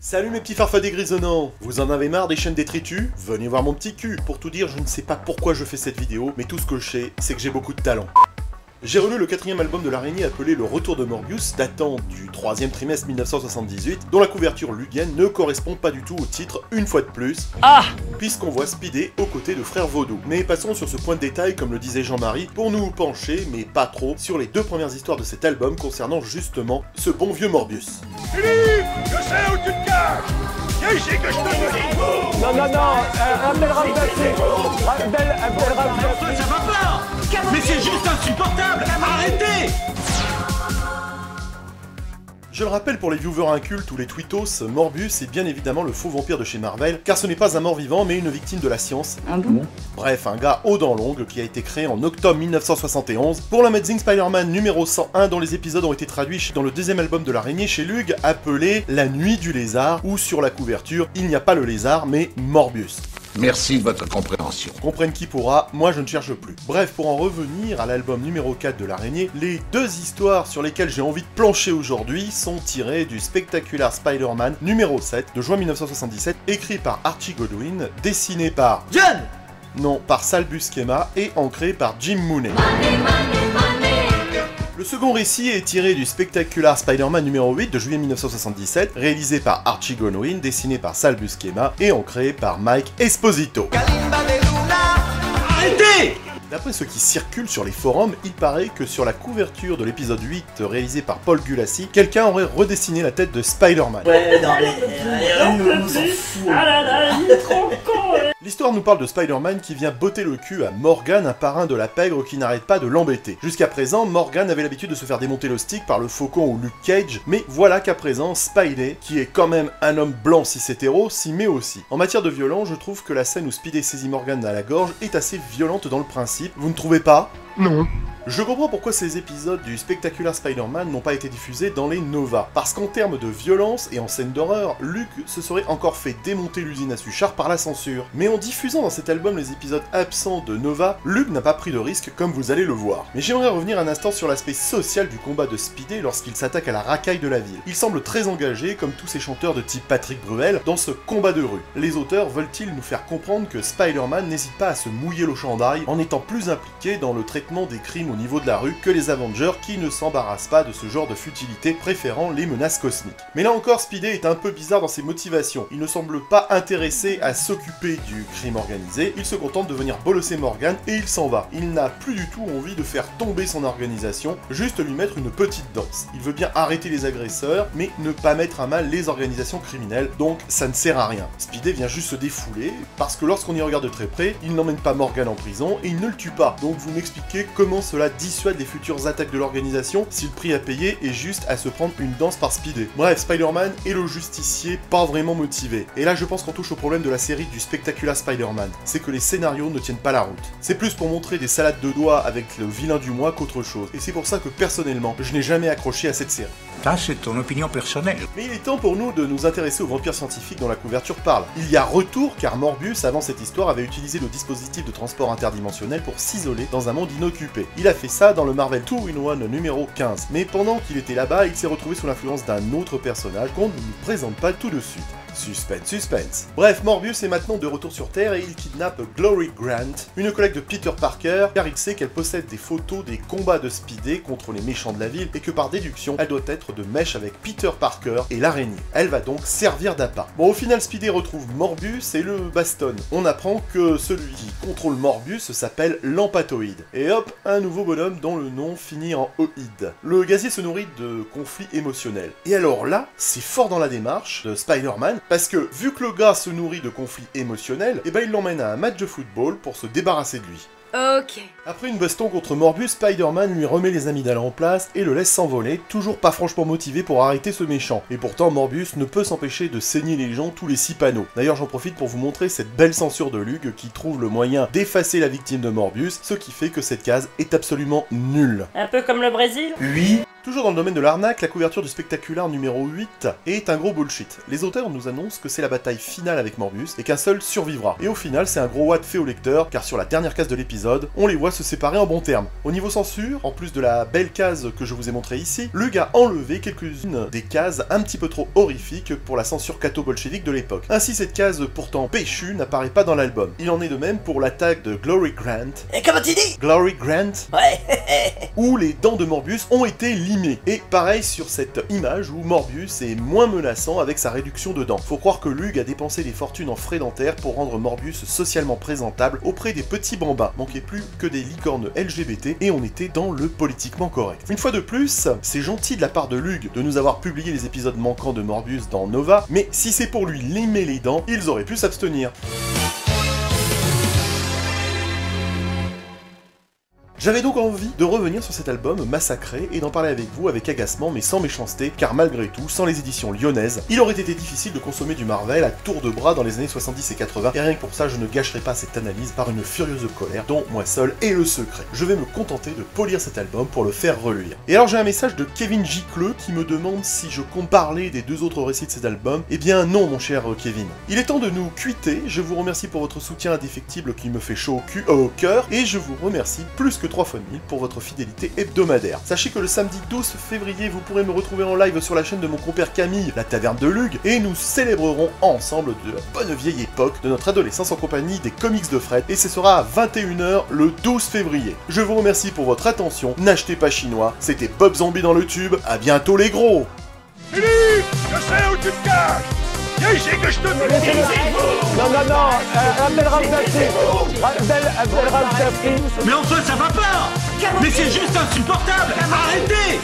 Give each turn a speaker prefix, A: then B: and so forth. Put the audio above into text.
A: Salut mes petits farfadets grisonnants. Vous en avez marre des chaînes détritus? Venez voir mon petit cul. Pour tout dire, je ne sais pas pourquoi je fais cette vidéo, mais tout ce que je sais, c'est que j'ai beaucoup de talent. J'ai relu le 4e album de l'araignée appelé Le Retour de Morbius, datant du 3e trimestre 1978, dont la couverture ludienne ne correspond pas du tout au titre, une fois de plus, puisqu'on voit Spidey aux côtés de Frère Vaudou. Mais passons sur ce point de détail, comme le disait Jean-Marie, pour nous pencher, mais pas trop, sur les deux premières histoires de cet album concernant justement ce bon vieux Morbius.
B: Philippe, je sais où tu te caches. Viens ici que je te dis.
C: Non, appelle
B: Ça va pas. Mais c'est juste insupportable. Arrêtez.
A: Je le rappelle pour les viewers incultes ou les tweetos, Morbius est bien évidemment le faux vampire de chez Marvel, car ce n'est pas un mort-vivant mais une victime de la science.
C: Ah bon?
A: Bref, un gars aux dents longues qui a été créé en octobre 1971 pour l'Amazing Spider-Man numéro 101 dont les épisodes ont été traduits dans le deuxième album de l'araignée chez Lug, appelé La Nuit du Lézard, où sur la couverture, il n'y a pas le lézard mais Morbius.
D: Merci de votre compréhension.
A: Comprenne qui pourra, moi je ne cherche plus. Bref, pour en revenir à l'album numéro 4 de l'araignée, les deux histoires sur lesquelles j'ai envie de plancher aujourd'hui sont tirées du Spectacular Spider-Man numéro 7 de juin 1977, écrit par Archie Goodwin, dessiné par
B: John.
A: Non, par Sal Buscema et ancré par Jim Mooney. Le second récit est tiré du Spectacular Spider-Man numéro 8 de juillet 1977, réalisé par Archie Goodwin, dessiné par Sal Buscema et ancré par Mike Esposito.
B: Arrêtez.
A: D'après ce qui circule sur les forums, il paraît que sur la couverture de l'épisode 8 réalisé par Paul Gulassi, quelqu'un aurait redessiné la tête de Spider-Man.
E: Ouais, non, on s'en fout.
C: Ah là là, il est trop con.
A: L'histoire nous parle de Spider-Man qui vient botter le cul à Morgan, un parrain de la pègre qui n'arrête pas de l'embêter. Jusqu'à présent, Morgan avait l'habitude de se faire démonter le stick par le Faucon ou Luke Cage, mais voilà qu'à présent, Spidey, qui est quand même un homme blanc cis-hétéro, s'y met aussi. En matière de violence, je trouve que la scène où Spidey saisit Morgan à la gorge est assez violente dans le principe, vous ne trouvez pas?
D: Non.
A: Je comprends pourquoi ces épisodes du Spectacular Spider-Man n'ont pas été diffusés dans les Nova, parce qu'en termes de violence et en scène d'horreur, Luke se serait encore fait démonter l'usine à Suchard par la censure. Mais en diffusant dans cet album les épisodes absents de Nova, Luke n'a pas pris de risque comme vous allez le voir. Mais j'aimerais revenir un instant sur l'aspect social du combat de Spidey lorsqu'il s'attaque à la racaille de la ville. Il semble très engagé, comme tous ces chanteurs de type Patrick Bruel, dans ce combat de rue. Les auteurs veulent-ils nous faire comprendre que Spider-Man n'hésite pas à se mouiller le chandail en étant plus impliqué dans le traitement des crimes au niveau de la rue que les Avengers qui ne s'embarrassent pas de ce genre de futilité, préférant les menaces cosmiques. Mais là encore, Spidey est un peu bizarre dans ses motivations. Il ne semble pas intéressé à s'occuper du crime organisé, il se contente de venir bolosser Morgan et il s'en va. Il n'a plus du tout envie de faire tomber son organisation, juste lui mettre une petite danse. Il veut bien arrêter les agresseurs, mais ne pas mettre à mal les organisations criminelles, donc ça ne sert à rien. Spidey vient juste se défouler, parce que lorsqu'on y regarde de très près, il n'emmène pas Morgan en prison et il ne le tue pas. Donc vous m'expliquez comment cela dissuade les futures attaques de l'organisation si le prix à payer est juste à se prendre une danse par Spidey. Bref, Spider-Man est le justicier pas vraiment motivé. Et là je pense qu'on touche au problème de la série du Spectacular Spider-Man, c'est que les scénarios ne tiennent pas la route. C'est plus pour montrer des salades de doigts avec le vilain du mois qu'autre chose. Et c'est pour ça que personnellement, je n'ai jamais accroché à cette série.
D: Ça, c'est ton opinion personnelle.
A: Mais il est temps pour nous de nous intéresser aux vampires scientifiques dont la couverture parle. Il y a retour car Morbius, avant cette histoire, avait utilisé le dispositif de transport interdimensionnel pour s'isoler dans un monde inoccupé. Il a fait ça dans le Marvel 2-in-1 numéro 15. Mais pendant qu'il était là-bas, il s'est retrouvé sous l'influence d'un autre personnage qu'on ne nous présente pas tout de suite. Suspense, suspense. Bref, Morbius est maintenant de retour sur Terre et il kidnappe Glory Grant, une collègue de Peter Parker, car il sait qu'elle possède des photos des combats de Spidey contre les méchants de la ville et que par déduction, elle doit être de mèche avec Peter Parker et l'araignée. Elle va donc servir d'appât. Bon, au final, Spidey retrouve Morbius et le bastonne. On apprend que celui qui contrôle Morbius s'appelle l'Empatoïde. Et hop, un nouveau bonhomme dont le nom finit en oïde. Le gazier se nourrit de conflits émotionnels. Et alors là, c'est fort dans la démarche de Spider-Man, parce que, vu que le gars se nourrit de conflits émotionnels, et ben il l'emmène à un match de football pour se débarrasser de lui.
F: Ok.
A: Après une baston contre Morbius, Spider-Man lui remet les amygdales en place et le laisse s'envoler, toujours pas franchement motivé pour arrêter ce méchant. Et pourtant, Morbius ne peut s'empêcher de saigner les gens tous les 6 panneaux. D'ailleurs, j'en profite pour vous montrer cette belle censure de Lug qui trouve le moyen d'effacer la victime de Morbius, ce qui fait que cette case est absolument nulle.
C: Un peu comme le Brésil?
E: Oui.
A: Toujours dans le domaine de l'arnaque, la couverture du spectaculaire numéro 8 est un gros bullshit. Les auteurs nous annoncent que c'est la bataille finale avec Morbius et qu'un seul survivra. Et au final, c'est un gros what fait au lecteur, car sur la dernière case de l'épisode, on les voit se séparer en bons termes. Au niveau censure, en plus de la belle case que je vous ai montrée ici, Lug a enlevé quelques-unes des cases un petit peu trop horrifiques pour la censure catho-bolchevique de l'époque. Ainsi, cette case pourtant péchue n'apparaît pas dans l'album. Il en est de même pour l'attaque de Glory Grant.
E: Et comment tu dis?
A: Glory Grant,
E: Ouais.
A: où les dents de Morbius ont été limées. Et pareil sur cette image où Morbius est moins menaçant avec sa réduction de dents. Faut croire que Lug a dépensé des fortunes en frais dentaires pour rendre Morbius socialement présentable auprès des petits bambins. Manquait plus que des licornes LGBT et on était dans le politiquement correct. Une fois de plus, c'est gentil de la part de Lug de nous avoir publié les épisodes manquants de Morbius dans Nova, mais si c'est pour lui limer les dents, ils auraient pu s'abstenir. J'avais donc envie de revenir sur cet album massacré et d'en parler avec vous avec agacement mais sans méchanceté, car malgré tout, sans les éditions lyonnaises, il aurait été difficile de consommer du Marvel à tour de bras dans les années 70 et 80, et rien que pour ça, je ne gâcherai pas cette analyse par une furieuse colère dont moi seul est le secret. Je vais me contenter de polir cet album pour le faire reluire. Et alors j'ai un message de Kevin Gicleux qui me demande si je compte parler des deux autres récits de cet album. Eh bien non mon cher Kevin. Il est temps de nous quitter, je vous remercie pour votre soutien indéfectible qui me fait chaud au cœur, et je vous remercie plus que 3 fois 1000 pour votre fidélité hebdomadaire. Sachez que le samedi 12 février, vous pourrez me retrouver en live sur la chaîne de mon compère Camille, la taverne de Lug, et nous célébrerons ensemble de la bonne vieille époque de notre adolescence en compagnie des comics de Fred, et ce sera à 21 h le 12 février. Je vous remercie pour votre attention, n'achetez pas chinois, c'était Bob Zombie dans le tube, à bientôt les gros!
B: Philippe, je sais où tu te caches. Viens ici que je te
C: Non, Abdel Ramzafi.
F: Mais enfin, ça va pas! Mais c'est juste insupportable! Arrêtez!